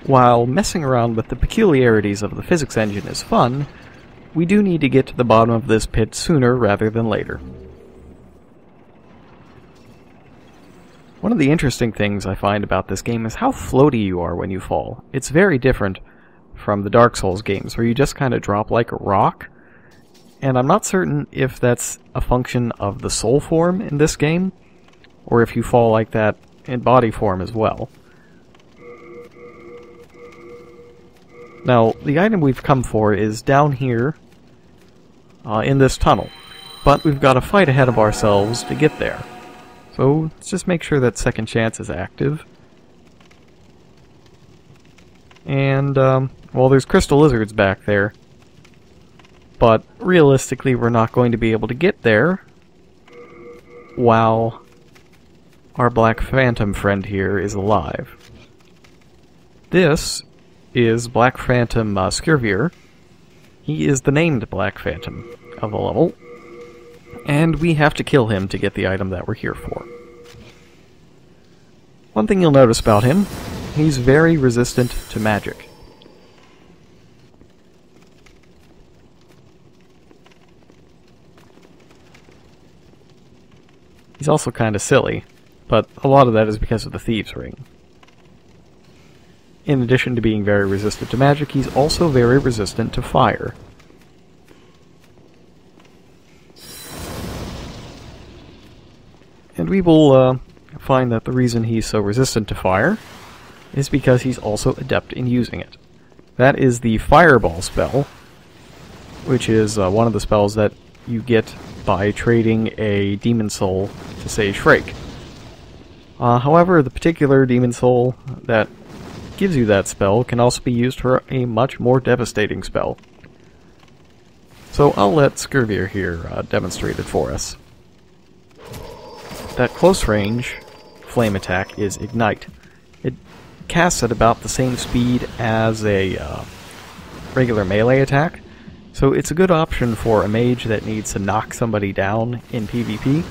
while messing around with the peculiarities of the physics engine is fun, we do need to get to the bottom of this pit sooner rather than later. One of the interesting things I find about this game is how floaty you are when you fall. It's very different from the Dark Souls games, where you just kind of drop like a rock, and I'm not certain if that's a function of the soul form in this game, or if you fall like that in body form as well. Now, the item we've come for is down here in this tunnel, but we've got a fight ahead of ourselves to get there. So let's just make sure that second chance is active. And, well, there's crystal lizards back there, but realistically we're not going to be able to get there while our Black Phantom friend here is alive. This is Black Phantom Skirvir. He is the named Black Phantom of the level, and we have to kill him to get the item that we're here for. One thing you'll notice about him, he's very resistant to magic. He's also kind of silly, but a lot of that is because of the Thieves' Ring. In addition to being very resistant to magic, he's also very resistant to fire. And we will find that the reason he's so resistant to fire is because he's also adept in using it. That is the Fireball spell, which is one of the spells that you get by trading a Demon Soul to Sage Frake. However, the particular Demon Soul that gives you that spell can also be used for a much more devastating spell. So I'll let Skirvir here demonstrate it for us. That close range flame attack is Ignite. It casts at about the same speed as a regular melee attack, so it's a good option for a mage that needs to knock somebody down in PvP,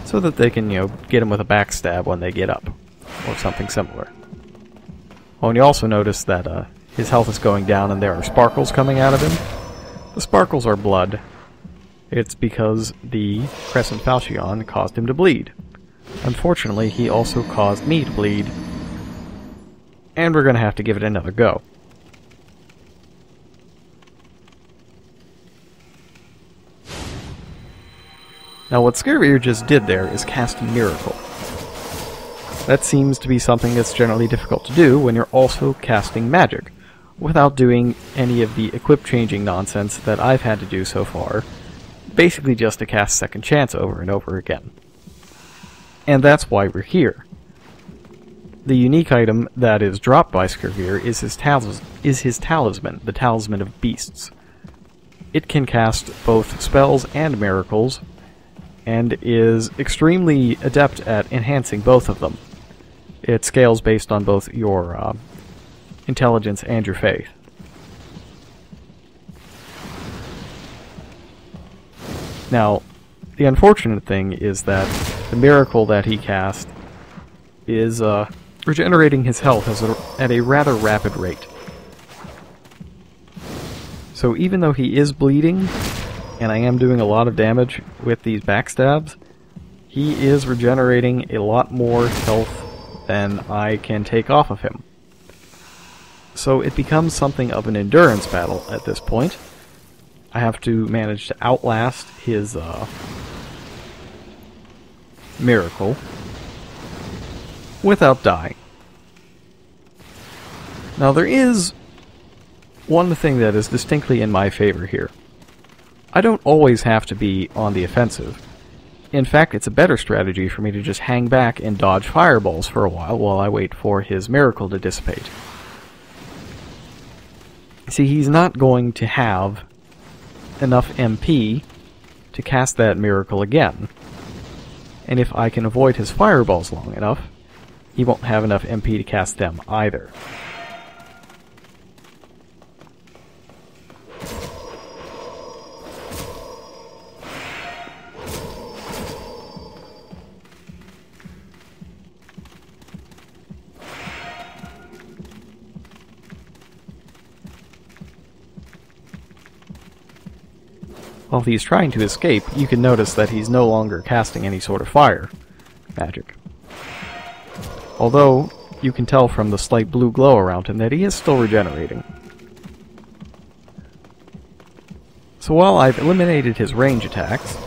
so that they can, get them with a backstab when they get up, or something similar. Oh, and you also notice that his health is going down and there are sparkles coming out of him. The sparkles are blood. It's because the Crescent Falchion caused him to bleed. Unfortunately, he also caused me to bleed, and we're going to have to give it another go. Now what Skirvir just did there is cast Miracle. That seems to be something that's generally difficult to do when you're also casting magic, without doing any of the equip-changing nonsense that I've had to do so far, basically just to cast Second Chance over and over again. And that's why we're here. The unique item that is dropped by Skirvir is his talisman, the Talisman of Beasts. It can cast both spells and miracles, and is extremely adept at enhancing both of them. It scales based on both your intelligence and your faith. Now, the unfortunate thing is that the miracle that he cast is regenerating his health at a rather rapid rate. So even though he is bleeding, and I am doing a lot of damage with these backstabs, he is regenerating a lot more health than I can take off of him. So it becomes something of an endurance battle at this point. I have to manage to outlast his miracle without dying. Now there is one thing that is distinctly in my favor here. I don't always have to be on the offensive. In fact, it's a better strategy for me to just hang back and dodge fireballs for a while I wait for his miracle to dissipate. See, he's not going to have enough MP to cast that miracle again. And if I can avoid his fireballs long enough, he won't have enough MP to cast them either. While he's trying to escape, you can notice that he's no longer casting any sort of fire magic. Although, you can tell from the slight blue glow around him that he is still regenerating. So while I've eliminated his range attacks,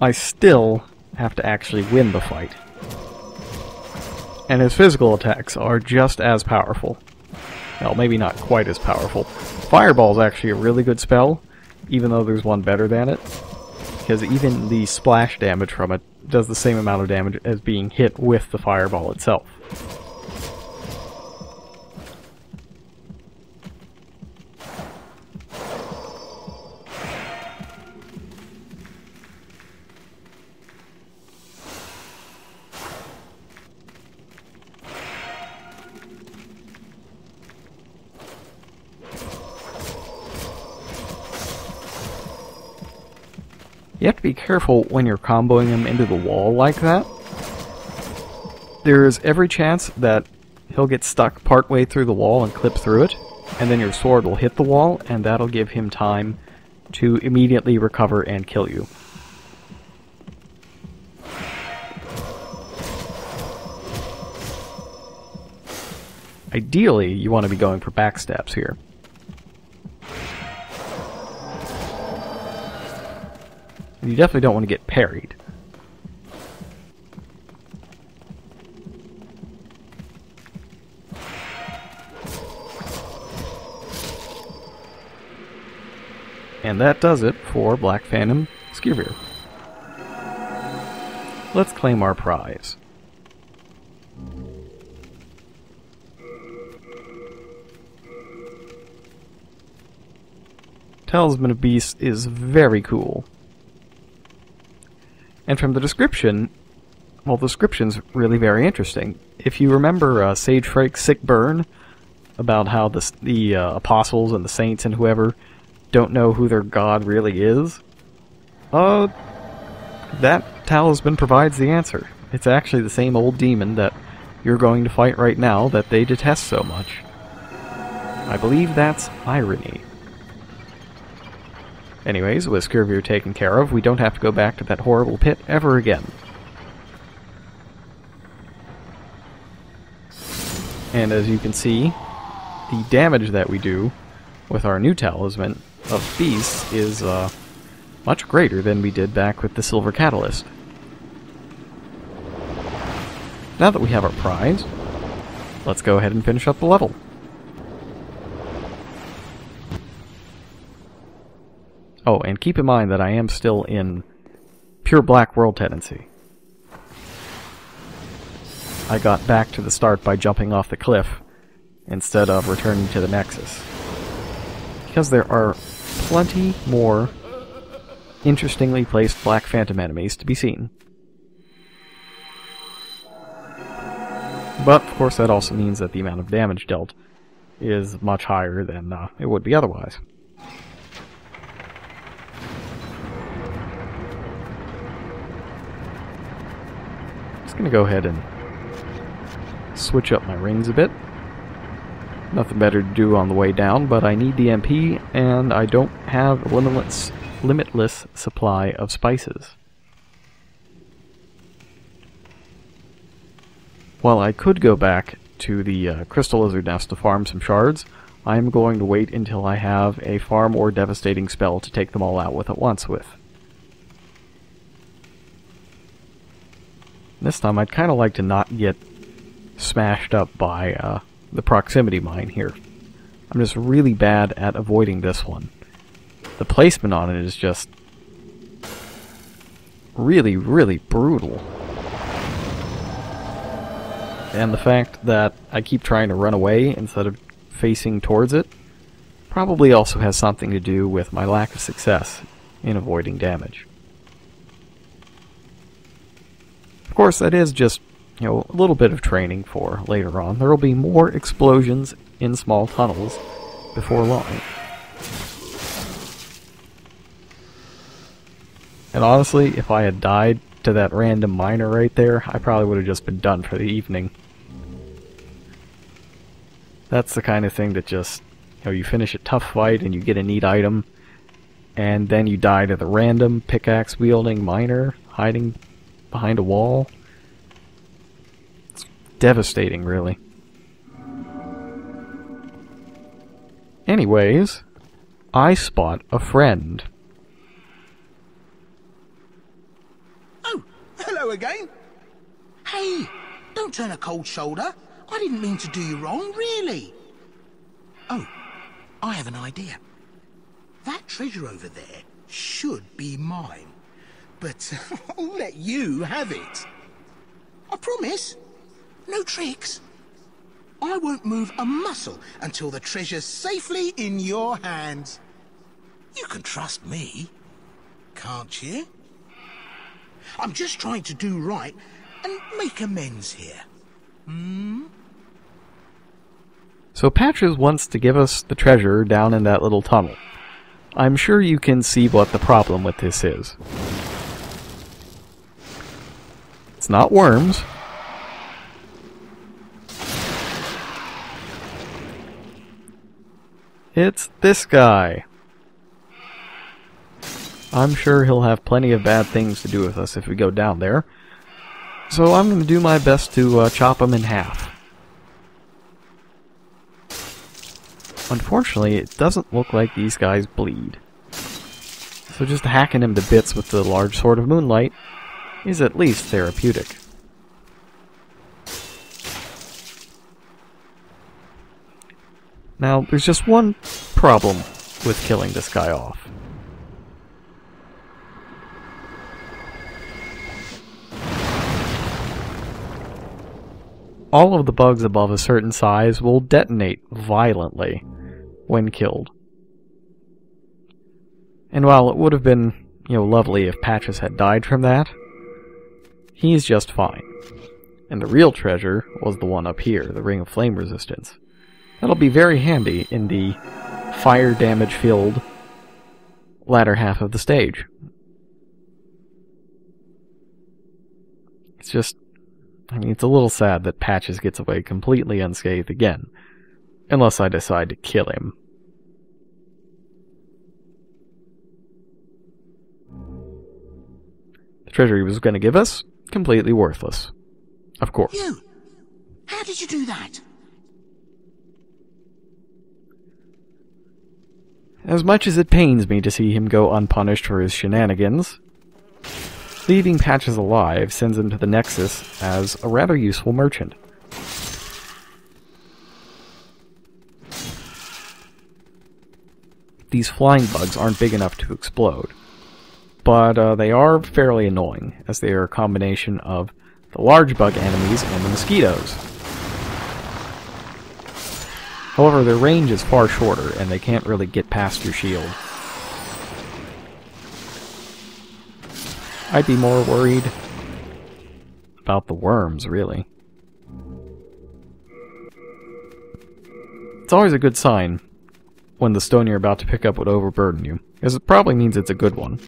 I still have to actually win the fight. And his physical attacks are just as powerful. Well, maybe not quite as powerful. Fireball is actually a really good spell, even though there's one better than it. Because even the splash damage from it does the same amount of damage as being hit with the fireball itself. You have to be careful when you're comboing him into the wall like that. There's every chance that he'll get stuck partway through the wall and clip through it, and then your sword will hit the wall, and that'll give him time to immediately recover and kill you. Ideally, you want to be going for backstabs here. You definitely don't want to get parried. And that does it for Black Phantom Skirvir. Let's claim our prize. Talisman of Beasts is very cool. And from the description, well, the description's really very interesting. If you remember Sage Frake's Sick Burn, about how the apostles and the saints and whoever don't know who their god really is, that talisman provides the answer. It's actually the same old demon that you're going to fight right now that they detest so much. I believe that's irony. Anyways, with Skirvir taken care of, we don't have to go back to that horrible pit ever again. And as you can see, the damage that we do with our new Talisman of Beasts is much greater than we did back with the Silver Catalyst. Now that we have our prize, let's go ahead and finish up the level. Oh, and keep in mind that I am still in pure black world tendency. I got back to the start by jumping off the cliff instead of returning to the Nexus. Because there are plenty more interestingly placed Black Phantom enemies to be seen. But, of course, that also means that the amount of damage dealt is much higher than it would be otherwise. Just gonna go ahead and switch up my rings a bit. Nothing better to do on the way down, but I need the MP, and I don't have a limitless supply of spices. While I could go back to the Crystal Lizard Nest to farm some shards, I'm going to wait until I have a far more devastating spell to take them all out with at once with. This time I'd kind of like to not get smashed up by the proximity mine here. I'm just really bad at avoiding this one. The placement on it is just really, really brutal. And the fact that I keep trying to run away instead of facing towards it probably also has something to do with my lack of success in avoiding damage. Of course, that is just, a little bit of training for later on. There will be more explosions in small tunnels before long. And honestly, if I had died to that random miner right there, I probably would have just been done for the evening. That's the kind of thing that just, you finish a tough fight and you get a neat item, and then you die to the random pickaxe-wielding miner hiding behind a wall. It's devastating, really. Anyways, I spot a friend. Oh, hello again. Hey, don't turn a cold shoulder. I didn't mean to do you wrong, really. Oh, I have an idea. That treasure over there should be mine. But I'll let you have it. I promise. No tricks. I won't move a muscle until the treasure's safely in your hands. You can trust me, can't you? I'm just trying to do right and make amends here. So Patches wants to give us the treasure down in that little tunnel. I'm sure you can see what the problem with this is. It's not worms. It's this guy. I'm sure he'll have plenty of bad things to do with us if we go down there. So I'm going to do my best to chop him in half. Unfortunately, it doesn't look like these guys bleed. So just hacking him to bits with the large sword of moonlight is at least therapeutic. Now, there's just one problem with killing this guy off. All of the bugs above a certain size will detonate violently when killed. And while it would have been, lovely if Patches had died from that, he's just fine. And the real treasure was the one up here, the Ring of Flame Resistance. That'll be very handy in the fire damage-filled latter half of the stage. It's just, it's a little sad that Patches gets away completely unscathed again, unless I decide to kill him. The treasure he was going to give us, completely worthless. Of course. You! How did you do that? As much as it pains me to see him go unpunished for his shenanigans, leaving Patches alive sends him to the Nexus as a rather useful merchant. These flying bugs aren't big enough to explode, but they are fairly annoying, as they are a combination of the large bug enemies and the mosquitoes. However, their range is far shorter, and they can't really get past your shield. I'd be more worried about the worms, really. It's always a good sign when the stone you're about to pick up would overburden you, as it probably means it's a good one.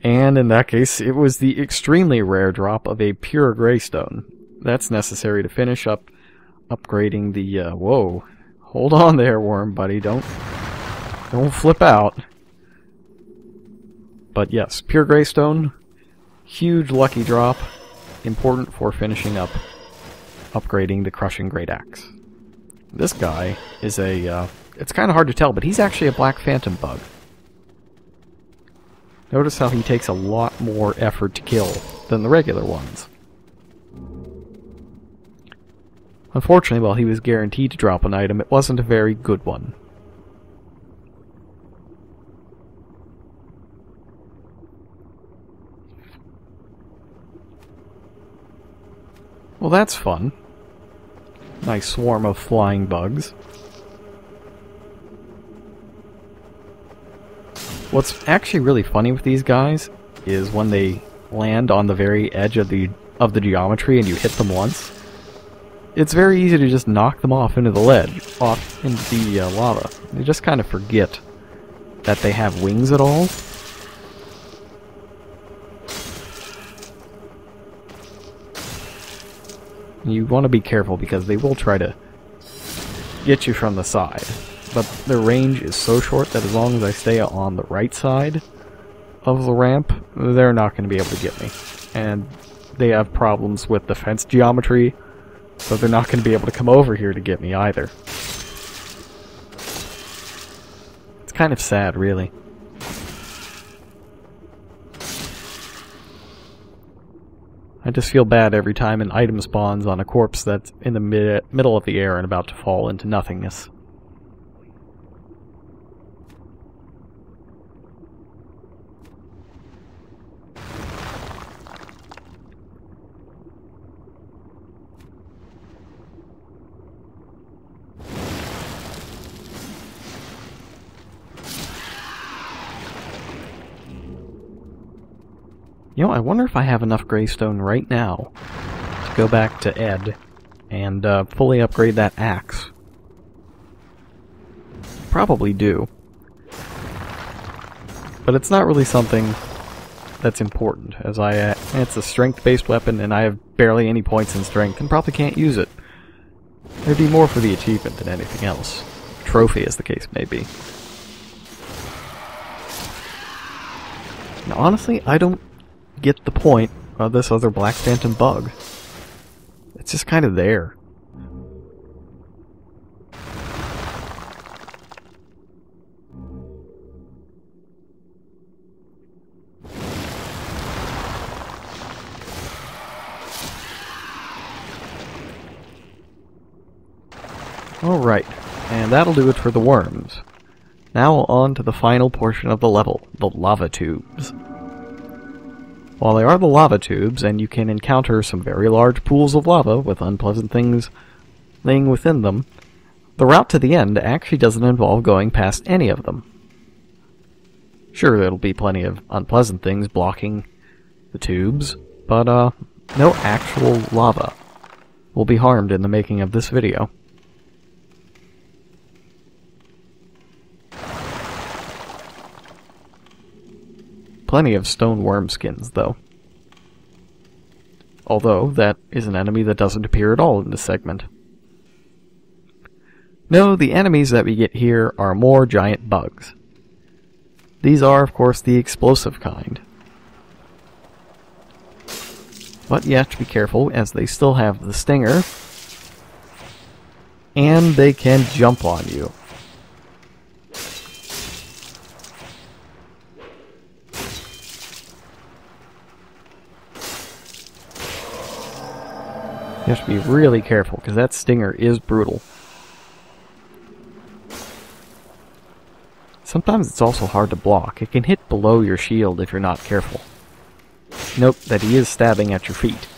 And in that case, it was the extremely rare drop of a pure greystone. That's necessary to finish up upgrading the, whoa. Hold on there, worm buddy, don't flip out. But yes, pure greystone, huge lucky drop, important for finishing up upgrading the crushing great axe. This guy is it's kind of hard to tell, but he's actually a black phantom bug. Notice how he takes a lot more effort to kill than the regular ones. Unfortunately, while he was guaranteed to drop an item, it wasn't a very good one. Well, that's fun. Nice swarm of flying bugs. What's actually really funny with these guys is when they land on the very edge of the geometry and you hit them once, it's very easy to just knock them off into the ledge, off into the lava. They just kind of forget that they have wings at all. You want to be careful because they will try to get you from the side. but their range is so short that as long as I stay on the right side of the ramp, they're not going to be able to get me. And they have problems with the fence geometry, so they're not going to be able to come over here to get me either. It's kind of sad, really. I just feel bad every time an item spawns on a corpse that's in the middle of the air and about to fall into nothingness. You know, I wonder if I have enough greystone right now to go back to Ed and fully upgrade that axe. Probably do. But it's not really something that's important, as it's a strength-based weapon and I have barely any points in strength and probably can't use it. There'd be more for the achievement than anything else. Trophy, as the case may be. Now, honestly, I don't get the point of this other Black Phantom bug. It's just kind of there. Alright, and that'll do it for the worms. Now on to the final portion of the level, the lava tubes. While they are the lava tubes, and you can encounter some very large pools of lava with unpleasant things laying within them, the route to the end actually doesn't involve going past any of them. Sure, there'll be plenty of unpleasant things blocking the tubes, but no actual lava will be harmed in the making of this video. Plenty of stone worm skins, though. Although, that is an enemy that doesn't appear at all in this segment. No, the enemies that we get here are more giant bugs. These are, of course, the explosive kind. But you have to be careful, as they still have the stinger, and they can jump on you. You have to be really careful, because that stinger is brutal. Sometimes it's also hard to block. It can hit below your shield if you're not careful. Note that he is stabbing at your feet.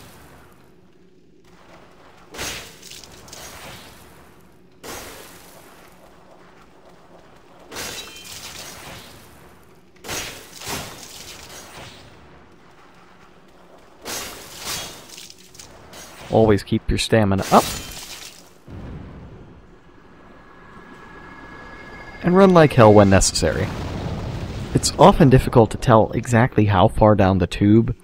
Always keep your stamina up. And run like hell when necessary. It's often difficult to tell exactly how far down the tube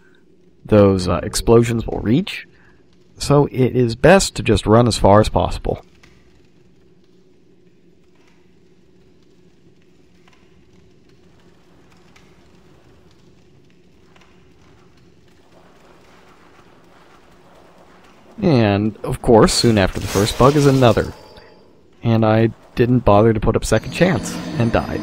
those explosions will reach, so it is best to just run as far as possible. And, of course, soon after the first bug is another. And I didn't bother to put up second chance, and died.